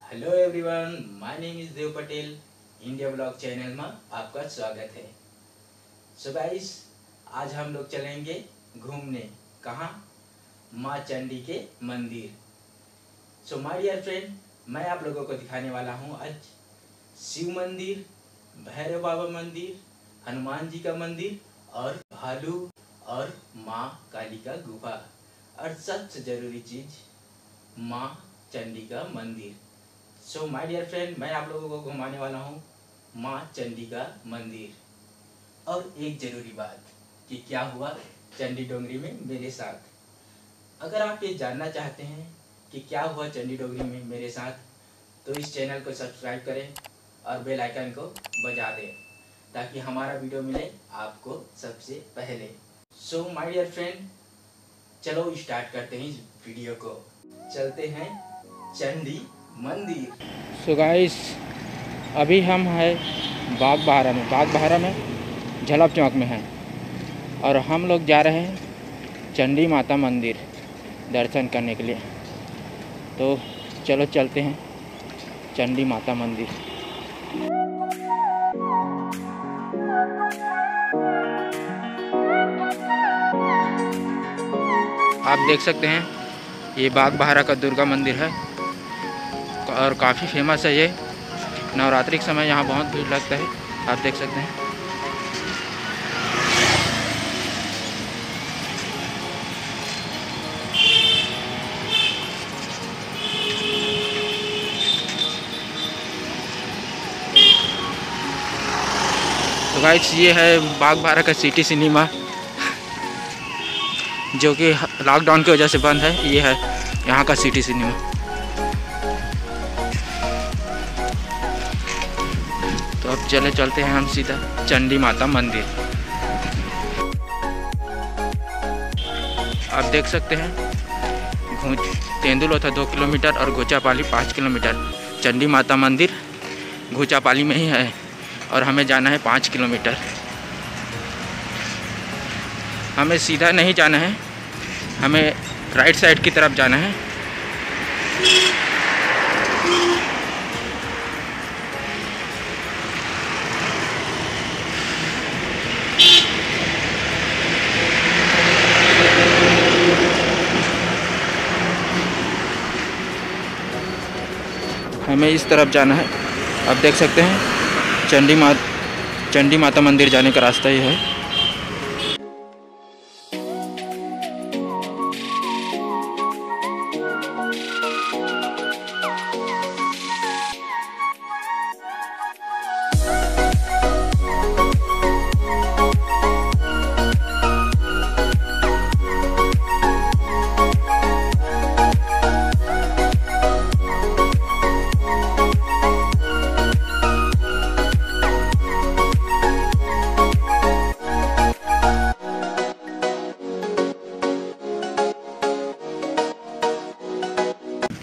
Hello everyone, my name is Dev Patel. India blog channel में आपका स्वागत है। सो गाइस, आज हम लोग चलेंगे घूमने। कहाँ? माँ चंडी के मंदिर। सो माय डियर फ्रेंड, मैं आप लोगों को दिखाने वाला हूँ आज शिव मंदिर, भैरव बाबा मंदिर, हनुमान जी का मंदिर और भालू और माँ काली का गुफा और सबसे ज़रूरी चीज़ माँ चंडी का मंदिर। सो माय डियर फ्रेंड, मैं आप लोगों को घुमाने वाला हूँ माँ चंडी का मंदिर। और एक ज़रूरी बात कि क्या हुआ चंडी डोंगरी में मेरे साथ। अगर आप ये जानना चाहते हैं कि क्या हुआ चंडी डोंगरी में मेरे साथ, तो इस चैनल को सब्सक्राइब करें और बेल आइकन को बजा दें ताकि हमारा वीडियो मिले आपको सबसे पहले। सो माय डियर फ्रेंड, चलो स्टार्ट करते हैं इस वीडियो को। चलते हैं चंडी मंदिर। सो गाइस, अभी हम हैं बाग बहारा में झलप चौक में हैं और हम लोग जा रहे हैं चंडी माता मंदिर दर्शन करने के लिए। तो चलो चलते हैं चंडी माता मंदिर। आप देख सकते हैं ये बाग बहारा का दुर्गा मंदिर है और काफ़ी फेमस है ये। नवरात्रि के समय यहाँ बहुत भीड़ लगता है, आप देख सकते हैं। तो गाइस, ये है बाग बहारा का सिटी सिनेमा जो कि लॉकडाउन की वजह से बंद है। ये है यहाँ का सिटी सिनेमा। तो अब चलते हैं हम सीधा चंडी माता मंदिर। आप देख सकते हैं तेंदुलोथा 2 किलोमीटर और घोचापाली 5 किलोमीटर। चंडी माता मंदिर घोचापाली में ही है और हमें जाना है 5 किलोमीटर। हमें सीधा नहीं जाना है, हमें राइट साइड की तरफ जाना है। हमें इस तरफ जाना है। आप देख सकते हैं चंडी माता मंदिर जाने का रास्ता ही है।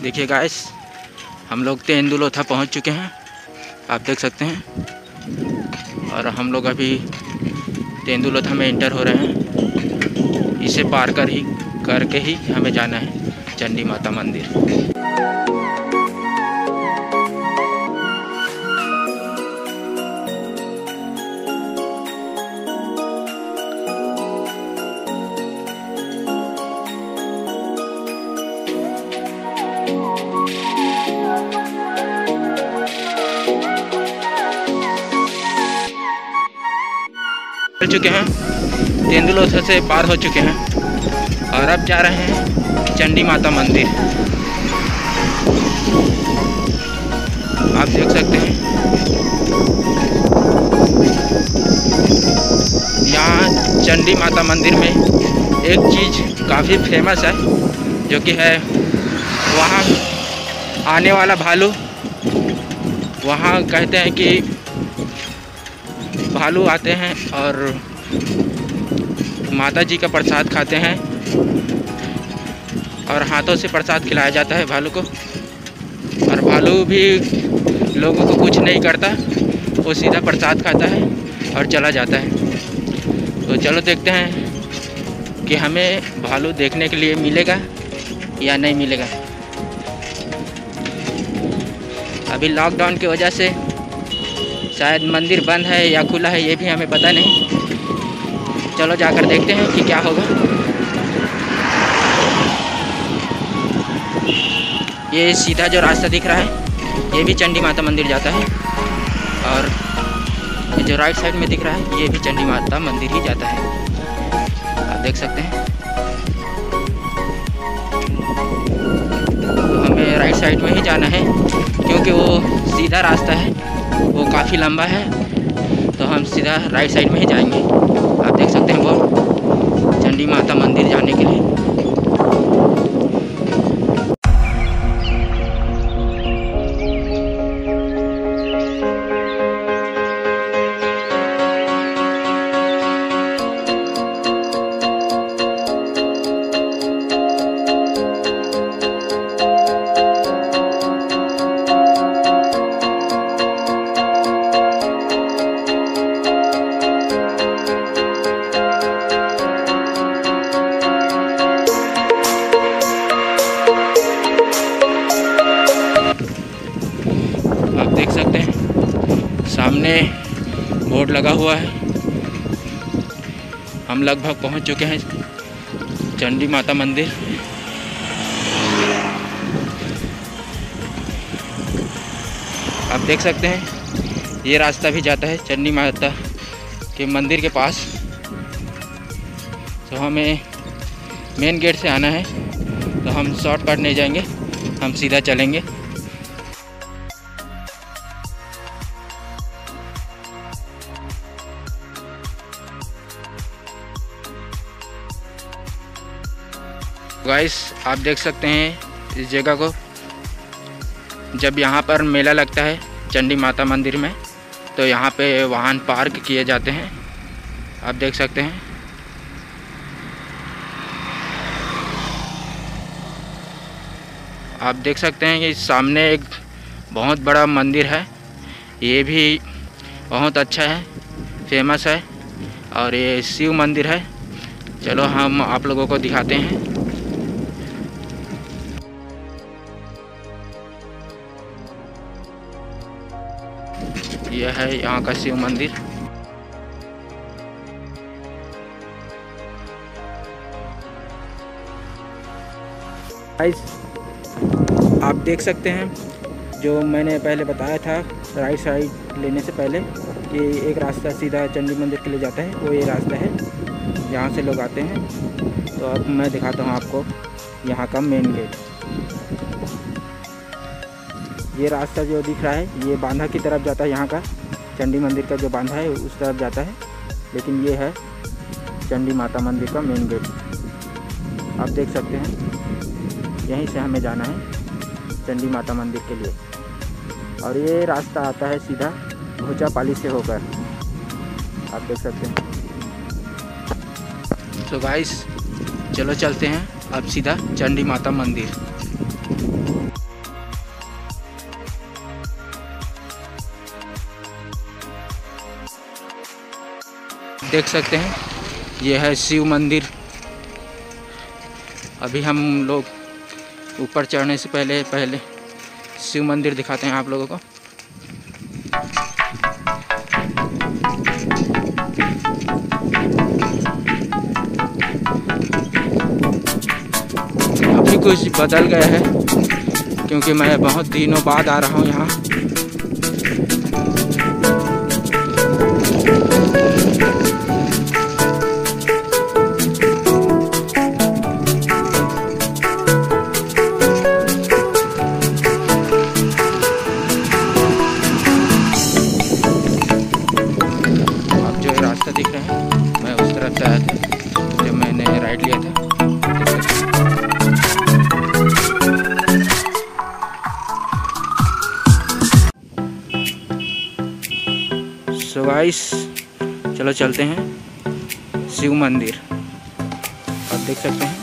देखिए गाइस, हम लोग तेंदुलोथा पहुंच चुके हैं, आप देख सकते हैं। और हम लोग अभी तेंदुलोथा में इंटर हो रहे हैं। इसे पार करके ही हमें जाना है चंडी माता मंदिर। चुके हैं, तेंदुलोथा से पार हो चुके हैं और अब जा रहे हैं चंडी माता मंदिर। आप देख सकते हैं यहाँ चंडी माता मंदिर में एक चीज़ काफ़ी फेमस है जो कि है वहाँ आने वाला भालू। वहाँ कहते हैं कि भालू आते हैं और माता जी का प्रसाद खाते हैं और हाथों से प्रसाद खिलाया जाता है भालू को। और भालू भी लोगों को कुछ नहीं करता, वो सीधा प्रसाद खाता है और चला जाता है। तो चलो देखते हैं कि हमें भालू देखने के लिए मिलेगा या नहीं मिलेगा। अभी लॉकडाउन की वजह से शायद मंदिर बंद है या खुला है, ये भी हमें पता नहीं। चलो जाकर देखते हैं कि क्या होगा। ये सीधा जो रास्ता दिख रहा है ये भी चंडी माता मंदिर जाता है, और ये जो राइट साइड में दिख रहा है ये भी चंडी माता मंदिर ही जाता है। आप देख सकते हैं। तो हमें राइट साइड में ही जाना है क्योंकि वो सीधा रास्ता है, वो काफ़ी लंबा है, तो हम सीधा राइट साइड में ही जाएंगे। आप देख सकते हैं वो चंडी माता मंदिर जाने के लिए। आप देख सकते हैं सामने बोर्ड लगा हुआ है। हम लगभग पहुंच चुके हैं चंडी माता मंदिर। आप देख सकते हैं ये रास्ता भी जाता है चंडी माता के मंदिर के पास। तो हमें मेन गेट से आना है, तो हम शॉर्टकट नहीं जाएंगे, हम सीधा चलेंगे। गाइस आप देख सकते हैं इस जगह को। जब यहाँ पर मेला लगता है चंडी माता मंदिर में, तो यहाँ पे वाहन पार्क किए जाते हैं। आप देख सकते हैं। आप देख सकते हैं कि सामने एक बहुत बड़ा मंदिर है, ये भी बहुत अच्छा है, फेमस है, और ये शिव मंदिर है। चलो हम आप लोगों को दिखाते हैं। यह है यहाँ का शिव मंदिर। गाइस आप देख सकते हैं जो मैंने पहले बताया था, राइट साइड लेने से पहले कि एक रास्ता सीधा चंडी मंदिर के लिए जाता है, वो ये रास्ता है जहाँ से लोग आते हैं। तो अब मैं दिखाता हूँ आपको यहाँ का मेन गेट। ये रास्ता जो दिख रहा है ये बांधा की तरफ जाता है, यहाँ का चंडी मंदिर का जो बांधा है उस तरफ जाता है, लेकिन ये है चंडी माता मंदिर का मेन गेट। आप देख सकते हैं यहीं से हमें जाना है चंडी माता मंदिर के लिए, और ये रास्ता आता है सीधा भोचापाली से होकर। आप देख सकते हैं। तो गाइस चलो चलते हैं अब सीधा चंडी माता मंदिर। देख सकते हैं ये है शिव मंदिर। अभी हम लोग ऊपर चढ़ने से पहले शिव मंदिर दिखाते हैं आप लोगों को। अभी कुछ बदल गया है क्योंकि मैं बहुत दिनों बाद आ रहा हूँ यहाँ। दिख रहा है मैं उस तरफ से आया था जब मैंने राइट लिया था। सो गाइस चलो चलते हैं शिव मंदिर। आप देख सकते हैं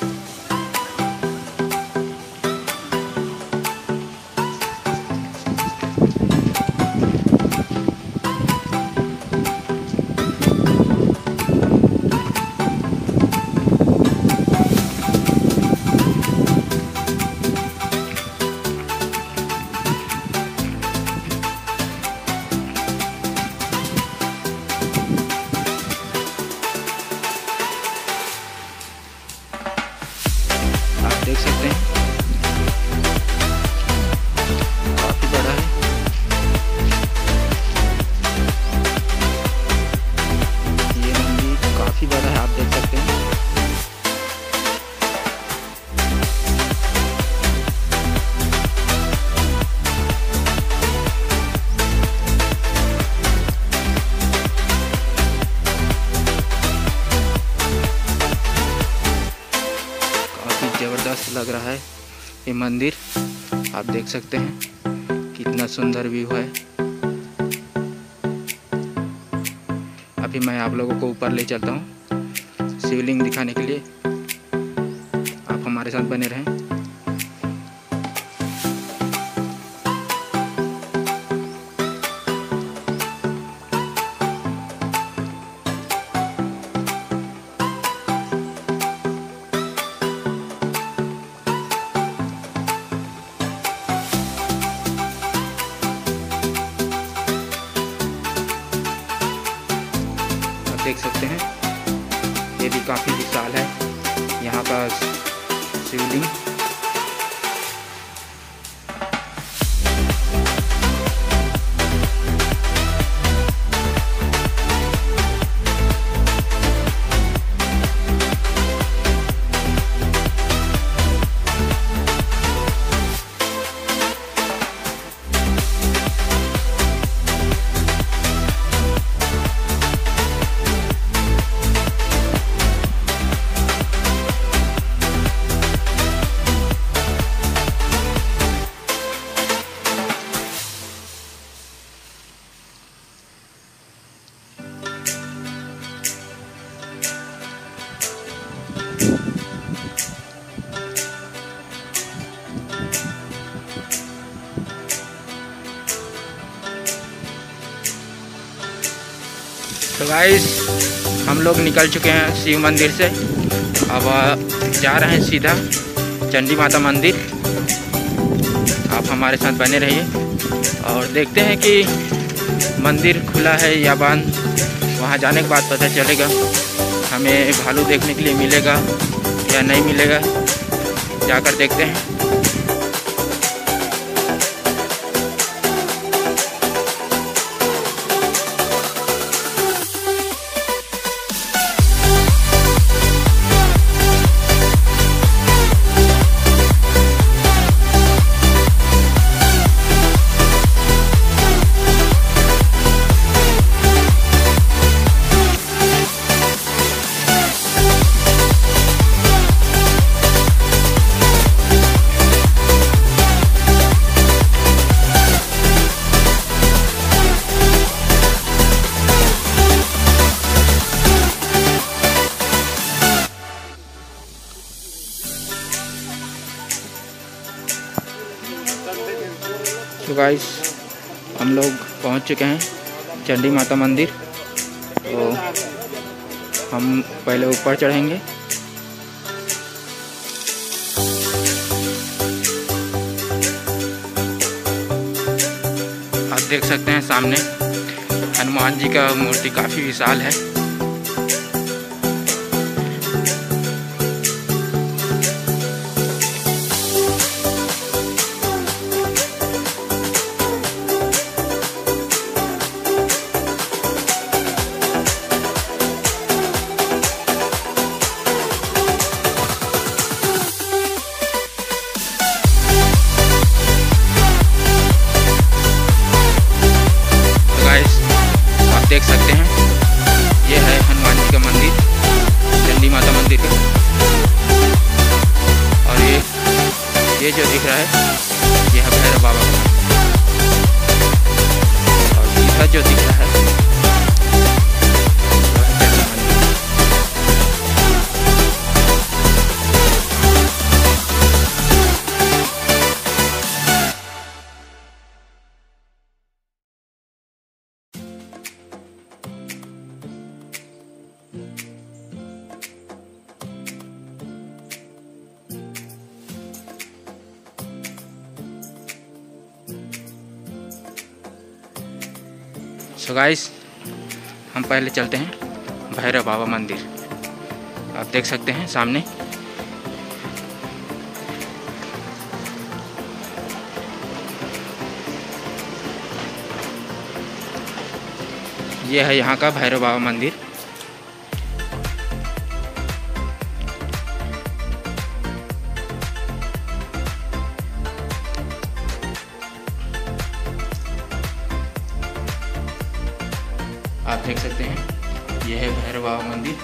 ये मंदिर आप देख सकते हैं कितना सुंदर व्यू है। अभी मैं आप लोगों को ऊपर ले चलता हूँ शिवलिंग दिखाने के लिए। आप हमारे साथ बने रहें। देख सकते हैं ये भी काफ़ी विशाल है यहाँ का शिवलिंग। तो गाइस हम लोग निकल चुके हैं शिव मंदिर से। अब जा रहे हैं सीधा चंडी माता मंदिर। आप हमारे साथ बने रहिए और देखते हैं कि मंदिर खुला है या बंद। वहाँ जाने के बाद पता चलेगा हमें भालू देखने के लिए मिलेगा या नहीं मिलेगा, जाकर देखते हैं। तो गाइस हम लोग पहुंच चुके हैं चंडी माता मंदिर। तो हम पहले ऊपर चढ़ेंगे। आप देख सकते हैं सामने हनुमान जी का मूर्ति काफ़ी विशाल है। देख सकते हैं ये है हनुमान जी का मंदिर, चंडी माता मंदिर का। और ये जो दिख रहा है ये है भैरव बाबा का। और इधर जो दिख रहा है वह है चंडी मंदिर। सो गाइस हम पहले चलते हैं भैरव बाबा मंदिर। आप देख सकते हैं सामने ये है यहाँ का भैरव बाबा मंदिर। आप देख सकते हैं यह है भैरव बाबा मंदिर।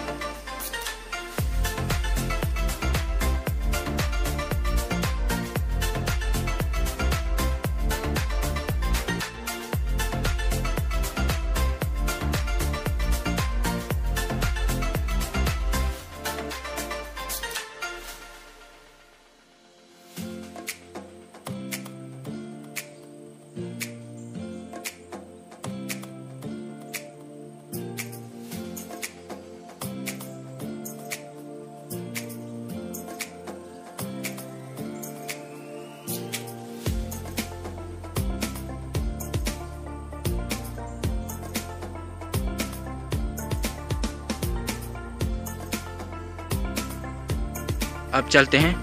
अब चलते हैं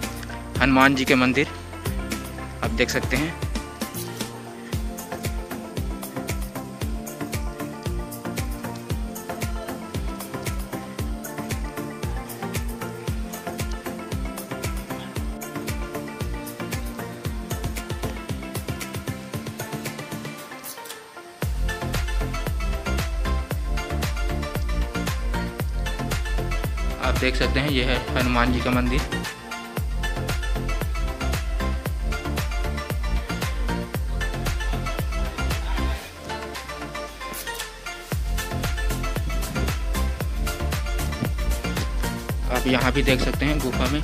हनुमान जी के मंदिर। आप देख सकते हैं आप देख सकते हैं यह है हनुमान जी का मंदिर। आप यहाँ भी देख सकते हैं गुफा में,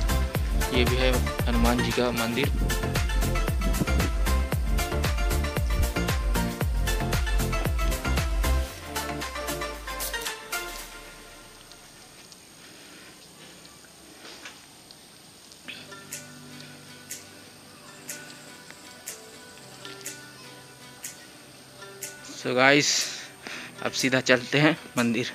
ये भी है हनुमान जी का मंदिर। सो गाइस, अब सीधा चलते हैं मंदिर।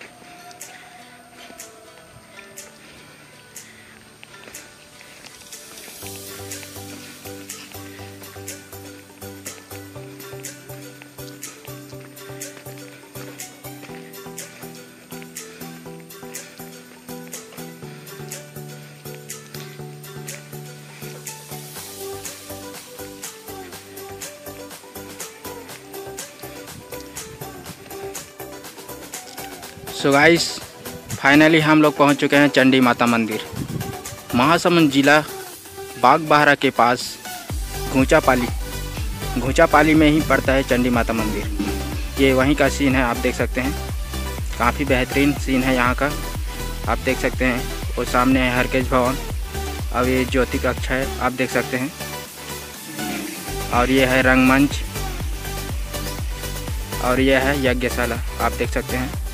सो गाइस, फाइनली हम लोग पहुंच चुके हैं चंडी माता मंदिर। महासमुंद जिला बागबाहरा के पास घूंचापाली में ही पड़ता है चंडी माता मंदिर। ये वहीं का सीन है, आप देख सकते हैं। काफ़ी बेहतरीन सीन है यहाँ का, आप देख सकते हैं। वो सामने है हरकेश भवन, अब ये ज्योति कक्ष है, आप देख सकते हैं। और ये है रंगमंच, और यह है यज्ञशाला, आप देख सकते हैं।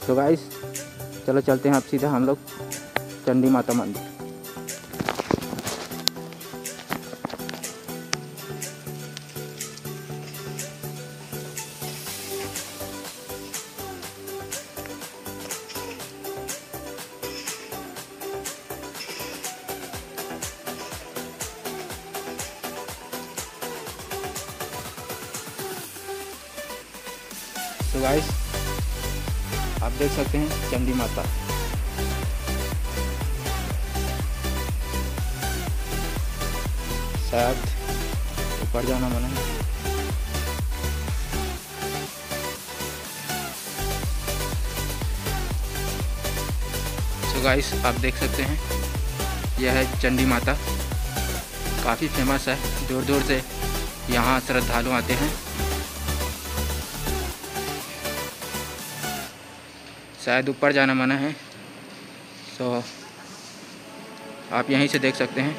तो गाइस, चलो चलते हैं अब सीधा हम लोग चंडी माता मंदिर। तो गाइस, आप देख सकते हैं चंडी माता। शायद ऊपर जाना मना है। तो गाइस, आप देख सकते हैं यह है चंडी माता। काफ़ी फेमस है, दूर दूर से यहाँ श्रद्धालु आते हैं। शायद ऊपर जाना मना है, तो आप यहीं से देख सकते हैं।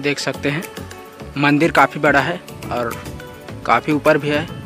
देख सकते हैं मंदिर काफ़ी बड़ा है और काफ़ी ऊपर भी है।